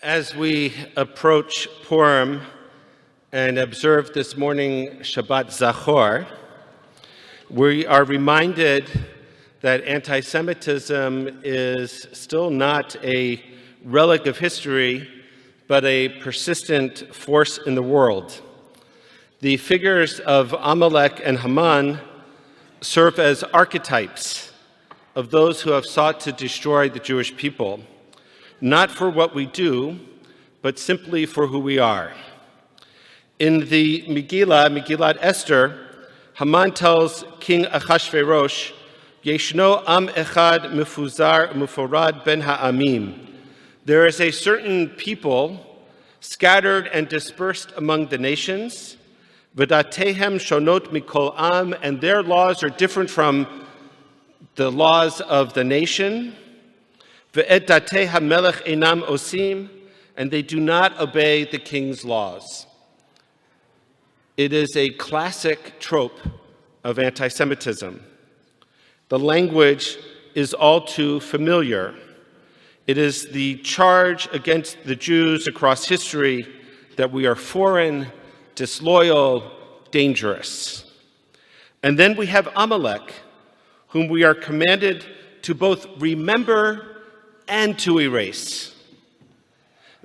As we approach Purim and observe this morning Shabbat Zachor, we are reminded that anti-Semitism is still not a relic of history, but a persistent force in the world. The figures of Amalek and Haman serve as archetypes of those who have sought to destroy the Jewish people, not for what we do, but simply for who we are. In the Megillat Esther, Haman tells King Achashverosh, Yeshno am echad mefuzar muforad ben ha'amim. There is a certain people scattered and dispersed among the nations, v'datehem shonot mikol am, and their laws are different from the laws of the nation. Ve'et datei hamelech einam osim, and they do not obey the king's laws. It is a classic trope of anti-Semitism. The language is all too familiar. It is the charge against the Jews across history that we are foreign, disloyal, dangerous. And then we have Amalek, whom we are commanded to both remember and to erase.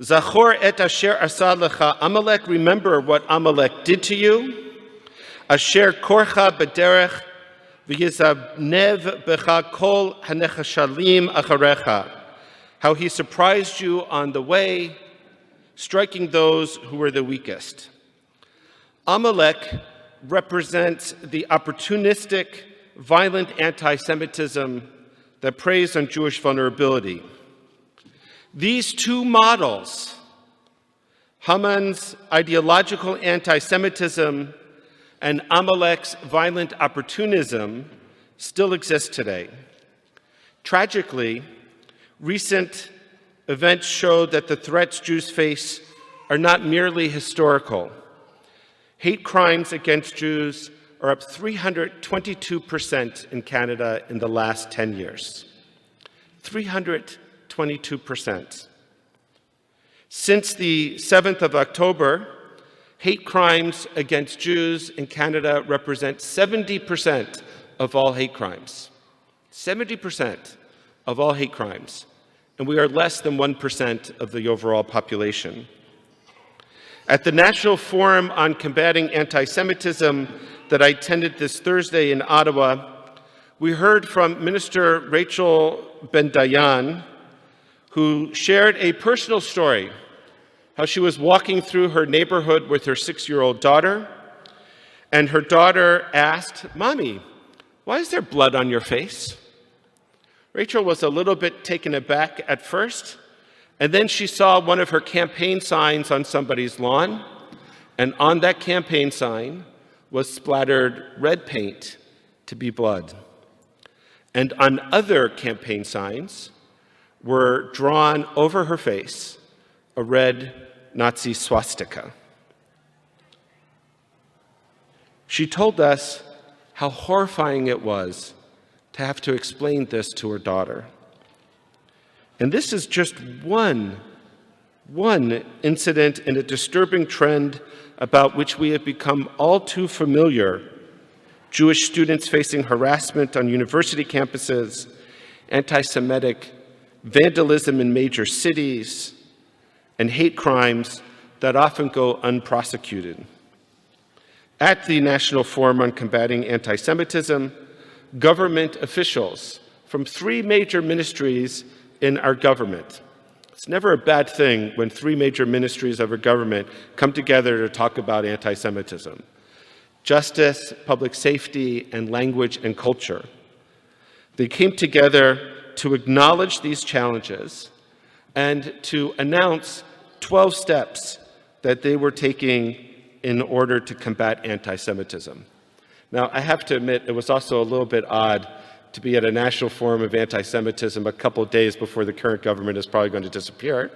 Zachor et asher asa lecha Amalek, remember what Amalek did to you. Asher korcha b'derech v'yizabnev becha kol hanechashalim acharecha. How he surprised you on the way, striking those who were the weakest. Amalek represents the opportunistic, violent anti-Semitism that preys on Jewish vulnerability. These two models, Haman's ideological anti-Semitism and Amalek's violent opportunism, still exist today. Tragically, recent events show that the threats Jews face are not merely historical. Hate crimes against Jews are up 322% in Canada in the last 10 years. 322%. Since the 7th of October, hate crimes against Jews in Canada represent 70% of all hate crimes. 70% of all hate crimes. And we are less than 1% of the overall population. At the National Forum on Combating Anti-Semitism that I attended this Thursday in Ottawa, we heard from Minister Rachel Ben-Dayan, who shared a personal story, how she was walking through her neighborhood with her 6-year-old daughter, and her daughter asked, "Mommy, why is there blood on your face?" Rachel was a little bit taken aback at first, and then she saw one of her campaign signs on somebody's lawn, and on that campaign sign was splattered red paint to be blood. And on other campaign signs were drawn over her face a red Nazi swastika. She told us how horrifying it was to have to explain this to her daughter. And this is just one incident in a disturbing trend about which we have become all too familiar. Jewish students facing harassment on university campuses, anti-Semitic vandalism in major cities, and hate crimes that often go unprosecuted. At the National Forum on Combating Anti-Semitism, government officials from 3 major ministries in our government. It's never a bad thing when 3 major ministries of our government come together to talk about anti-Semitism. Justice, public safety, and language and culture. They came together to acknowledge these challenges and to announce 12 steps that they were taking in order to combat anti-Semitism. Now, I have to admit, it was also a little bit odd to be at a national forum of anti-Semitism a couple of days before the current government is probably going to disappear.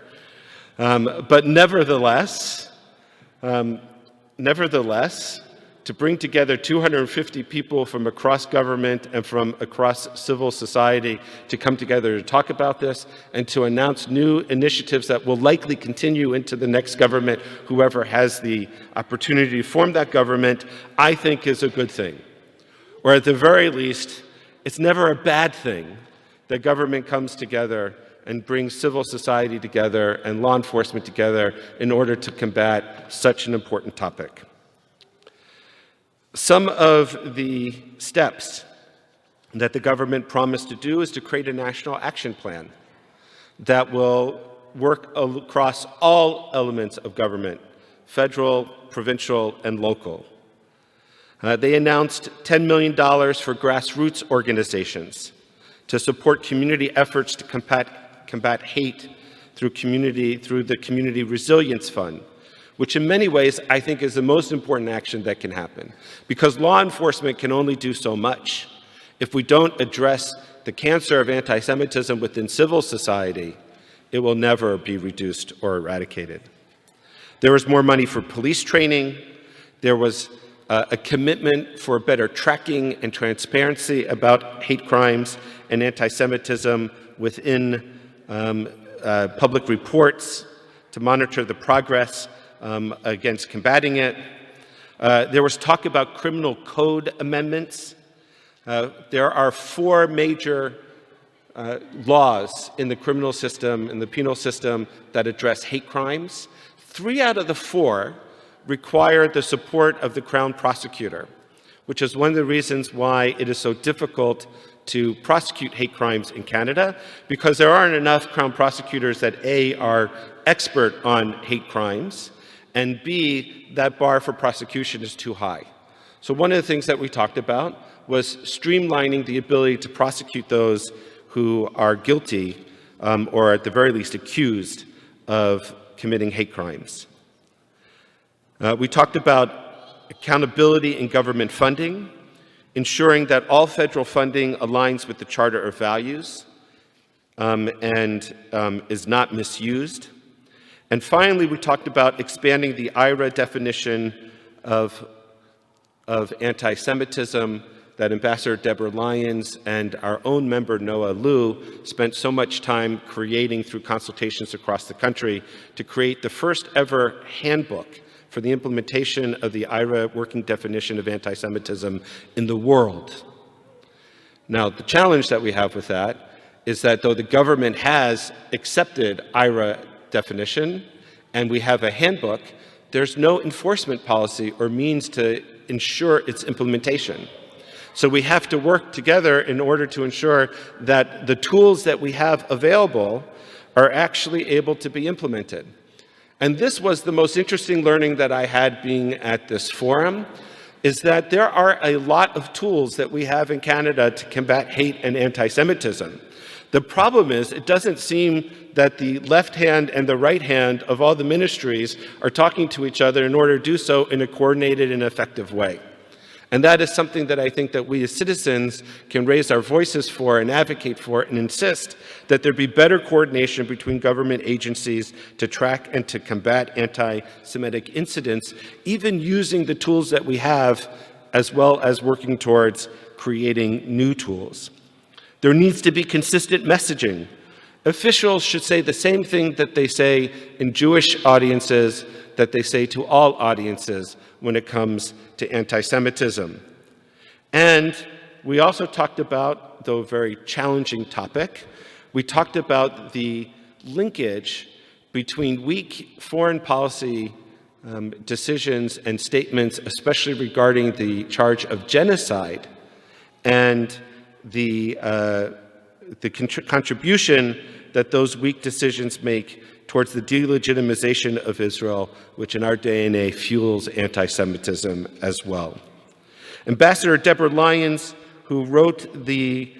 But nevertheless, to bring together 250 people from across government and from across civil society to come together to talk about this and to announce new initiatives that will likely continue into the next government, whoever has the opportunity to form that government, I think is a good thing. Or at the very least, it's never a bad thing that government comes together and brings civil society together and law enforcement together in order to combat such an important topic. Some of the steps that the government promised to do is to create a national action plan that will work across all elements of government, federal, provincial, and local. They announced $10 million for grassroots organizations to support community efforts to combat hate through the Community Resilience Fund, which in many ways I think is the most important action that can happen, because law enforcement can only do so much. If we don't address the cancer of anti-Semitism within civil society, it will never be reduced or eradicated. There was more money for police training. There was a commitment for better tracking and transparency about hate crimes and anti-Semitism within public reports to monitor the progress against combating it. There was talk about criminal code amendments. There are 4 major laws in the criminal system, in the penal system, that address hate crimes. 3 out of the 4 require the support of the Crown Prosecutor, which is one of the reasons why it is so difficult to prosecute hate crimes in Canada, because there aren't enough Crown Prosecutors that A, are expert on hate crimes, and B, that bar for prosecution is too high. So one of the things that we talked about was streamlining the ability to prosecute those who are guilty or at the very least accused of committing hate crimes. We talked about accountability in government funding, ensuring that all federal funding aligns with the Charter of Values and is not misused. And finally, we talked about expanding the IRA definition of anti-Semitism that Ambassador Deborah Lyons and our own member Noah Liu spent so much time creating through consultations across the country to create the first ever handbook for the implementation of the IRA working definition of anti-Semitism in the world. Now, the challenge that we have with that is that though the government has accepted IRA definition and we have a handbook, there's no enforcement policy or means to ensure its implementation. So we have to work together in order to ensure that the tools that we have available are actually able to be implemented. And this was the most interesting learning that I had being at this forum, is that there are a lot of tools that we have in Canada to combat hate and anti-Semitism. The problem is, it doesn't seem that the left hand and the right hand of all the ministries are talking to each other in order to do so in a coordinated and effective way. And that is something that I think that we as citizens can raise our voices for and advocate for and insist that there be better coordination between government agencies to track and to combat anti-Semitic incidents, even using the tools that we have, as well as working towards creating new tools. There needs to be consistent messaging. Officials should say the same thing that they say in Jewish audiences that they say to all audiences when it comes to anti-Semitism. And we also talked about, though a very challenging topic, we talked about the linkage between weak foreign policy decisions and statements, especially regarding the charge of genocide, and the contribution that those weak decisions make towards the delegitimization of Israel, which in our day and age fuels anti-Semitism as well. Ambassador Deborah Lyons, who wrote the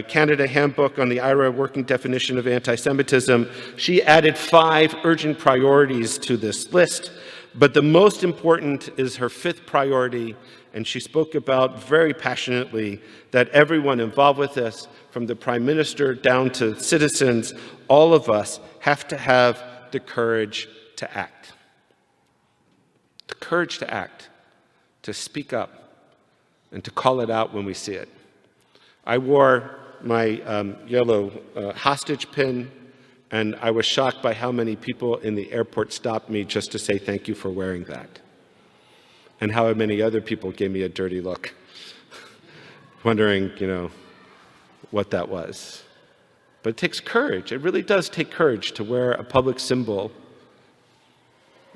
Canada Handbook on the IRA working definition of anti-Semitism, she added 5 urgent priorities to this list, but the most important is her 5th priority, and she spoke about very passionately that everyone involved with this, from the Prime Minister down to citizens, all of us have to have the courage to act. The courage to act, to speak up and to call it out when we see it. I wore my yellow hostage pin, and I was shocked by how many people in the airport stopped me just to say thank you for wearing that, and how many other people gave me a dirty look, wondering, what that was. But it takes courage. It really does take courage to wear a public symbol,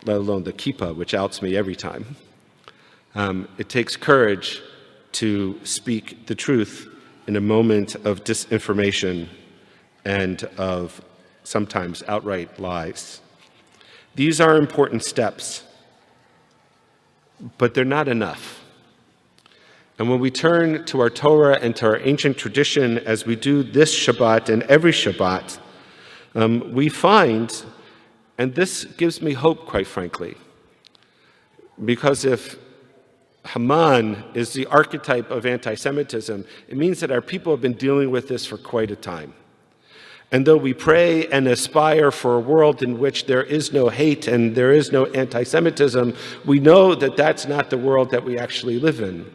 let alone the kippah, which outs me every time. It takes courage to speak the truth in a moment of disinformation and of sometimes outright lies. These are important steps, but they're not enough. And when we turn to our Torah and to our ancient tradition, as we do this Shabbat and every Shabbat, we find, and this gives me hope, quite frankly, because if Haman is the archetype of anti-Semitism, it means that our people have been dealing with this for quite a time. And though we pray and aspire for a world in which there is no hate and there is no anti-Semitism, we know that that's not the world that we actually live in.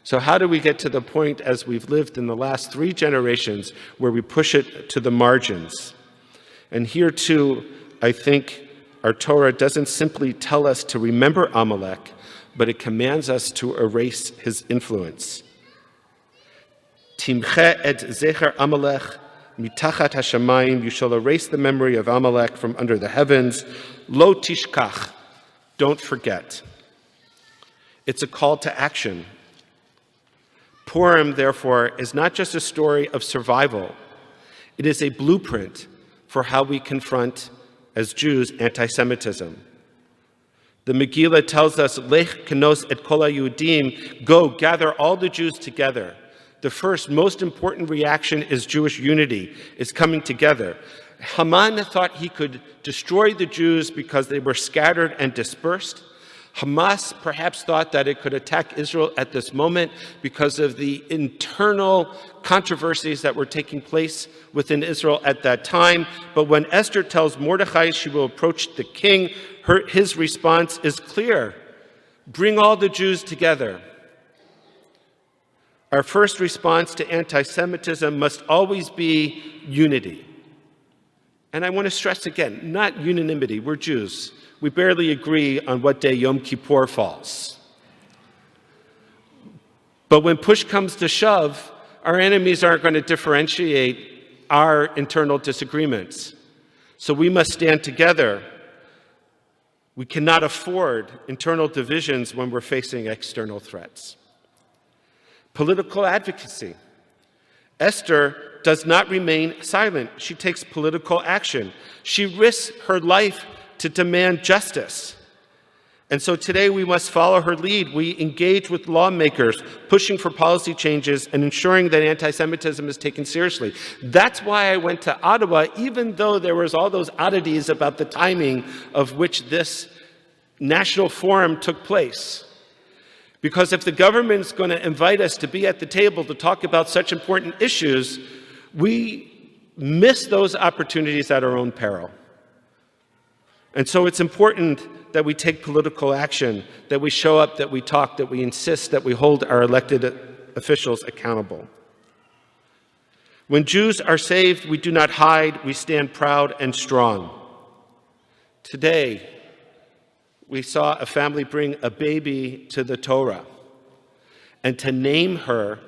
So how do we get to the point, as we've lived in the last 3 generations, where we push it to the margins? And here too, I think our Torah doesn't simply tell us to remember Amalek, but it commands us to erase his influence. Timche et zecher Amalek mitachat hashamayim, you shall erase the memory of Amalek from under the heavens. Lo tishkach, don't forget. It's a call to action. Purim, therefore, is not just a story of survival. It is a blueprint for how we confront, as Jews, anti-Semitism. The Megillah tells us, Lech kenos et kol haYehudim, go, gather all the Jews together. The first, most important reaction is Jewish unity, is coming together. Haman thought he could destroy the Jews because they were scattered and dispersed. Hamas perhaps thought that it could attack Israel at this moment because of the internal controversies that were taking place within Israel at that time. But when Esther tells Mordechai she will approach the king, his response is clear. Bring all the Jews together. Our first response to anti-Semitism must always be unity. And I want to stress again, not unanimity. We're Jews. We barely agree on what day Yom Kippur falls. But when push comes to shove, our enemies aren't going to differentiate our internal disagreements. So we must stand together. We cannot afford internal divisions when we're facing external threats. Political advocacy. Esther does not remain silent. She takes political action. She risks her life to demand justice. And so today we must follow her lead. We engage with lawmakers, pushing for policy changes and ensuring that anti-Semitism is taken seriously. That's why I went to Ottawa, even though there was all those oddities about the timing of which this national forum took place. Because if the government's going to invite us to be at the table to talk about such important issues, we miss those opportunities at our own peril. And so it's important that we take political action, that we show up, that we talk, that we insist, that we hold our elected officials accountable. When Jews are saved, we do not hide, we stand proud and strong. Today, we saw a family bring a baby to the Torah, and to name her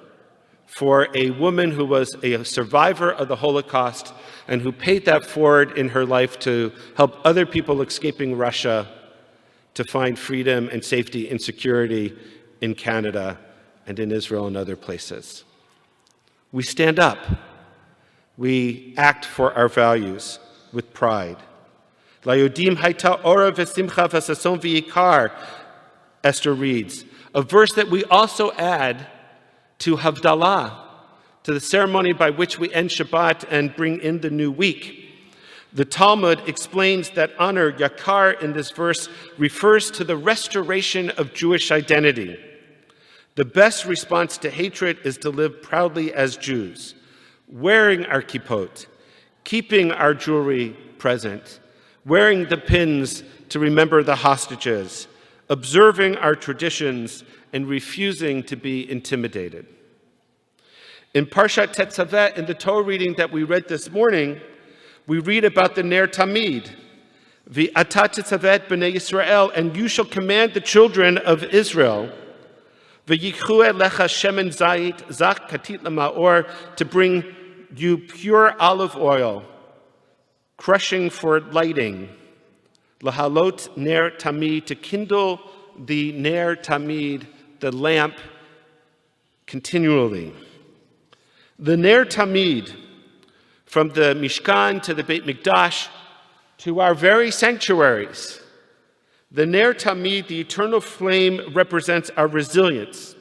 for a woman who was a survivor of the Holocaust and who paid that forward in her life to help other people escaping Russia to find freedom and safety and security in Canada and in Israel and other places. We stand up. We act for our values with pride. Layodim haita ora v'simcha v'sason v'yikar, Esther reads, a verse that we also add to Havdalah, to the ceremony by which we end Shabbat and bring in the new week. The Talmud explains that honor, yakar, in this verse refers to the restoration of Jewish identity. The best response to hatred is to live proudly as Jews, wearing our kippot, keeping our jewelry present, wearing the pins to remember the hostages, observing our traditions, and refusing to be intimidated. In Parshat Tetzavet, in the Torah reading that we read this morning, we read about the Ner Tamid. V'ata tetzavet b'nei Yisrael, and you shall command the children of Israel, v'yikhu lecha shemen zayit zach katit lema'or, to bring you pure olive oil, crushing for lighting, lahalot ner tamid, to kindle the ner tamid, the lamp, continually. The ner tamid, from the Mishkan to the Beit Mikdash to our very sanctuaries, the ner tamid, the eternal flame, represents our resilience,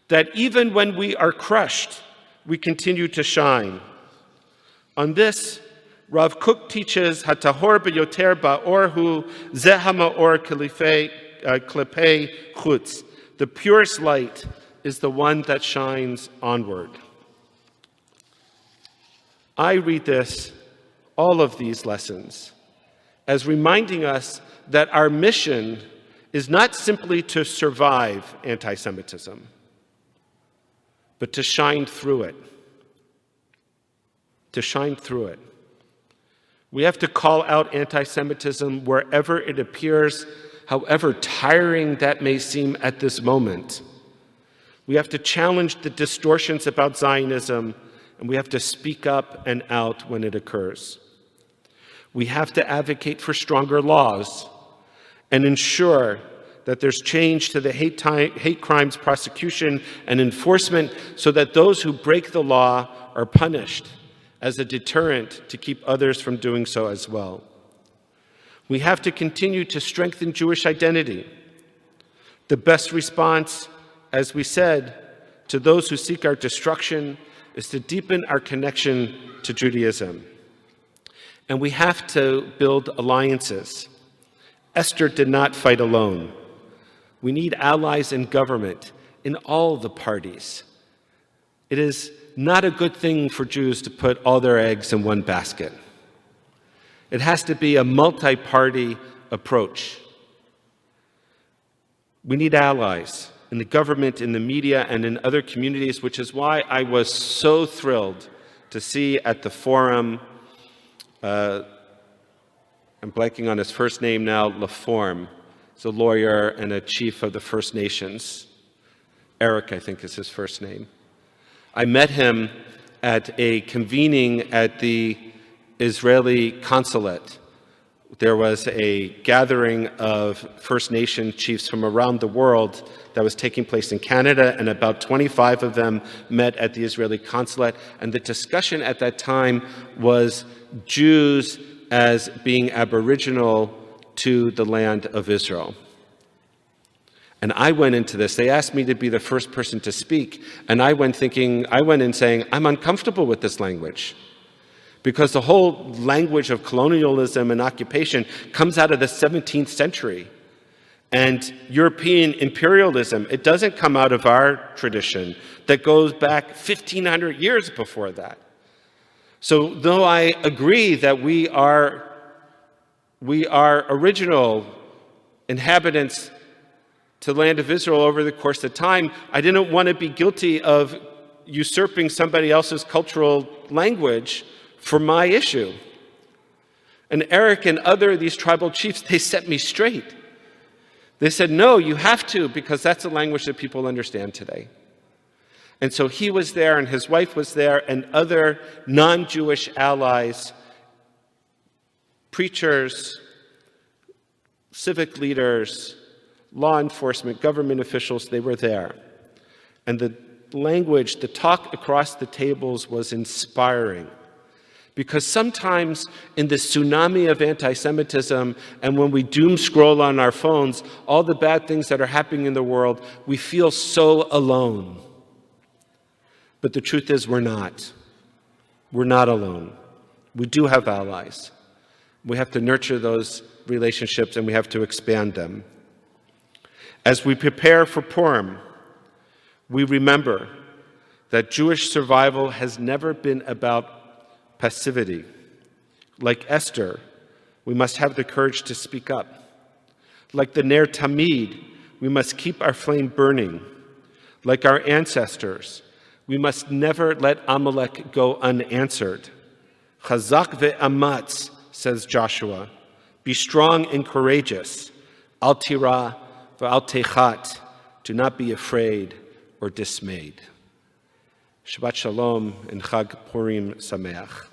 that even when we are crushed, we continue to shine. On this, Rav Kook teaches, Hatahor b'yoter ba'orhu zeh ha'ma'or klepei chutz. The purest light is the one that shines onward. I read this, all of these lessons, as reminding us that our mission is not simply to survive anti-Semitism, but to shine through it. To shine through it. We have to call out anti-Semitism wherever it appears, however tiring that may seem at this moment. We have to challenge the distortions about Zionism, and we have to speak up and out when it occurs. We have to advocate for stronger laws and ensure that there's change to the hate crimes prosecution and enforcement so that those who break the law are punished as a deterrent to keep others from doing so as well. We have to continue to strengthen Jewish identity. The best response, as we said, to those who seek our destruction is to deepen our connection to Judaism. And we have to build alliances. Esther did not fight alone. We need allies in government, in all the parties. It is not a good thing for Jews to put all their eggs in one basket. It has to be a multi-party approach. We need allies in the government, in the media, and in other communities, which is why I was so thrilled to see at the forum, I'm blanking on his first name now, LaForme. He's a lawyer and a chief of the First Nations. Eric, I think, is his first name. I met him at a convening at the Israeli consulate. There was a gathering of First Nation chiefs from around the world that was taking place in Canada, and about 25 of them met at the Israeli consulate. And the discussion at that time was Jews as being aboriginal to the land of Israel. And I went into this. They asked me to be the first person to speak, and I went in saying, I'm uncomfortable with this language. Because the whole language of colonialism and occupation comes out of the 17th century. And European imperialism, it doesn't come out of our tradition that goes back 1,500 years before that. So though I agree that we are original inhabitants to the land of Israel over the course of time, I didn't want to be guilty of usurping somebody else's cultural language for my issue. And Eric and other of these tribal chiefs, they set me straight. They said, no, you have to, because that's the language that people understand today. And so he was there, and his wife was there, and other non-Jewish allies, preachers, civic leaders, law enforcement, government officials, they were there. And the language, the talk across the tables was inspiring. Because sometimes in the tsunami of anti-Semitism, and when we doom scroll on our phones, all the bad things that are happening in the world, we feel so alone. But the truth is, we're not. We're not alone. We do have allies. We have to nurture those relationships, and we have to expand them. As we prepare for Purim, we remember that Jewish survival has never been about passivity. Like Esther, we must have the courage to speak up. Like the Ner Tamid, we must keep our flame burning. Like our ancestors, we must never let Amalek go unanswered. Chazak ve'amatz, says Joshua. Be strong and courageous. Al tira ve'al techat. Do not be afraid or dismayed. Shabbat Shalom and Chag Purim Sameach.